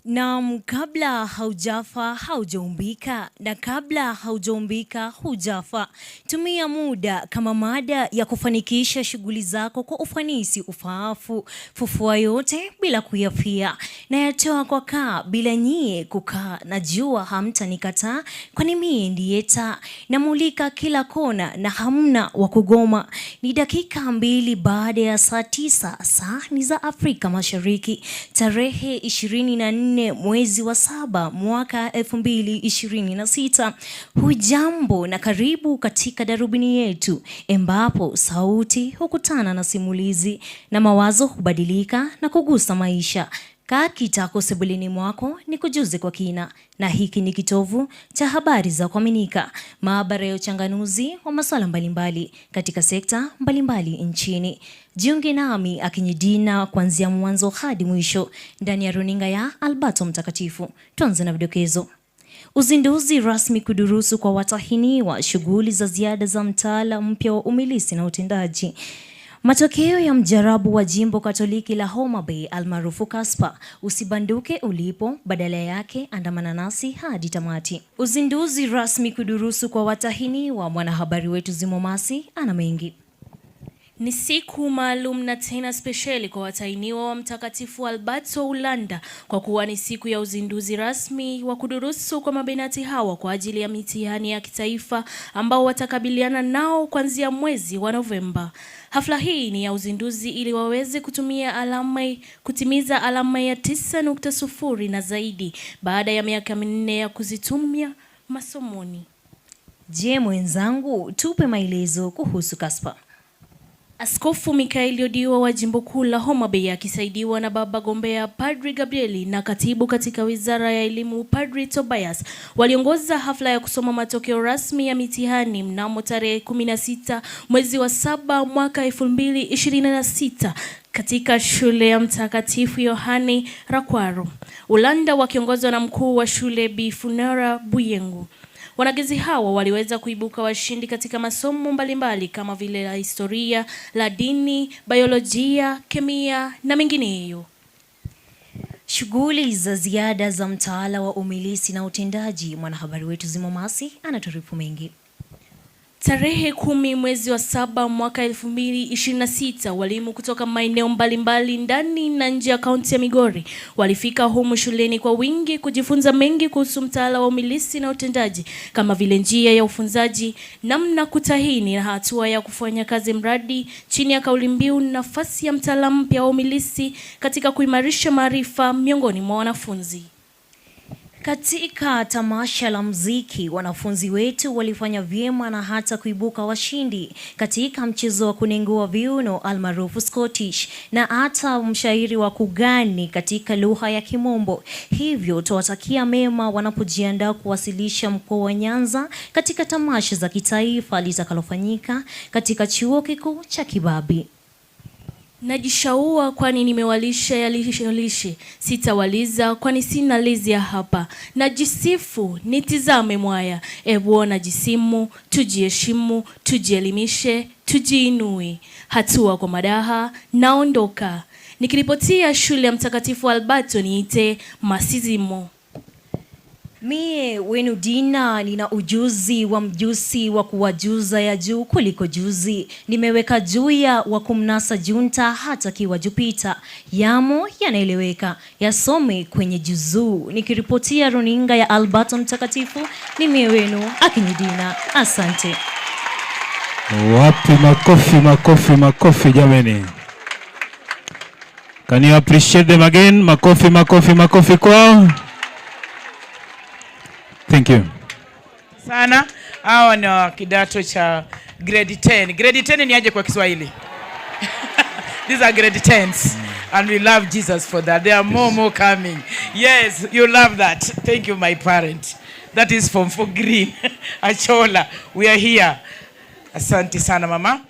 Na kabla haujafa haujaumbika, na kabla haujaumbika hujafa. Tumia muda kama mada ya kufanikisha shughuli zako kwa ufanisi ufaafu. Fufua yote bila kuyafia, na yatoa kwa kaa bila nyie kukaa. Najua hamtanikataa, kwani mie ndiye taa. Namulika kila kona na hamna wa kugoma. Ni dakika 2 baada ya saa 9 saa ni za Afrika Mashariki. Tarehe 24 mwezi wa 7 mwaka 2026. Hujambo na karibu katika darubini yetu, ambapo sauti hukutana na simulizi na mawazo hubadilika na kugusa maisha. Kaa kitako sebuleni mwako ni kujuze kwa kina, na hiki ni kitovu cha habari za kuaminika, maabara ya uchanganuzi wa masuala mbalimbali katika sekta mbalimbali nchini. Jiunge nami Akinyidina kuanzia mwanzo hadi mwisho ndani ya runinga ya Alberto Mtakatifu. Tuanze na vidokezo. Uzinduzi rasmi kudurusu kwa watahiniwa shughuli za ziada za mtaala mpya wa umilisi na utendaji. Matokeo ya mjarabu wa jimbo Katoliki la Homa Bay almaarufu Kaspa. Usibanduke ulipo, badala yake andamana nasi hadi tamati. Uzinduzi rasmi kudurusu kwa watahiniwa. Mwanahabari wetu Zimomasi ana mengi. Ni siku maalum na tena spesheli kwa watahiniwa wa Mtakatifu Alberto Ulanda, kwa kuwa ni siku ya uzinduzi rasmi wa kudurusu kwa mabenati hawa kwa ajili ya mitihani ya kitaifa ambao watakabiliana nao kuanzia mwezi wa Novemba. Hafla hii ni ya uzinduzi ili waweze kutimiza alama ya 9.0 na zaidi baada ya miaka 4 ya kuzitumia masomoni. Je, mwenzangu, tupe maelezo kuhusu Kaspa. Askofu Mikaeli Odiwa wa jimbo kuu la Homa Bay akisaidiwa na baba gombea Padri Gabrieli na katibu katika wizara ya elimu Padri Tobias waliongoza hafla ya kusoma matokeo rasmi ya mitihani mnamo tarehe 16 mwezi wa 7 mwaka 2026 katika shule ya Mtakatifu Yohane Rakwaro Ulanda, wakiongozwa na mkuu wa shule Bi Funera Buyengu. Wanagenzi hawa waliweza kuibuka washindi katika masomo mbalimbali kama vile la historia, la dini, biolojia, kemia na mengineyo. Shughuli za ziada za mtaala wa umilisi na utendaji. Mwanahabari wetu Zimomasi anatuarifu mengi. Tarehe 10 mwezi wa 7 mwaka 2026, walimu kutoka maeneo mbalimbali ndani na nje ya kaunti ya Migori walifika humu shuleni kwa wingi kujifunza mengi kuhusu mtaala wa umilisi na utendaji, kama vile njia ya ufunzaji, namna kutahini na hatua ya kufanya kazi mradi, chini ya kauli mbiu nafasi ya mtaala mpya wa umilisi katika kuimarisha maarifa miongoni mwa wanafunzi. Katika tamasha la muziki, wanafunzi wetu walifanya vyema na hata kuibuka washindi katika mchezo wa kunengua viuno almaarufu Scottish, na hata mshairi wa kugani katika lugha ya Kimombo. Hivyo tuwatakia mema wanapojiandaa kuwasilisha mkoa wa Nyanza katika tamasha za kitaifa litakalofanyika katika chuo kikuu cha Kibabi. Najishaua kwani nimewalisha yalishe, sitawaliza kwani sina lizi ya hapa. Najisifu nitizame mwaya, ebuo najisimu, tujiheshimu, tujielimishe, tujiinui. Hatua kwa madaha, naondoka. Nikiripotia shule ya Mtakatifu Alberto niite Masizimo. Mie wenu Dina, nina ujuzi wa mjusi wa kuwajuza ya juu kuliko juzi. Nimeweka juya wa kumnasa junta hata kiwa Jupita. Yamo yanaeleweka, yasome kwenye juzuu. Nikiripotia runinga ya Alberto Mtakatifu, ni mie wenu Akinyidina. Asante. Wapi makofi jameni. Can you appreciate them again? Makofi kwao. Thank you. Sana. Hawa ni kidato cha grade 10. Grade 10 ni aje kwa Kiswahili? These are grade 10s. And we love Jesus for that. There are more coming. Yes, you love that. Thank you, my parent. That is from Green. Achola. We are here. Asante sana mama.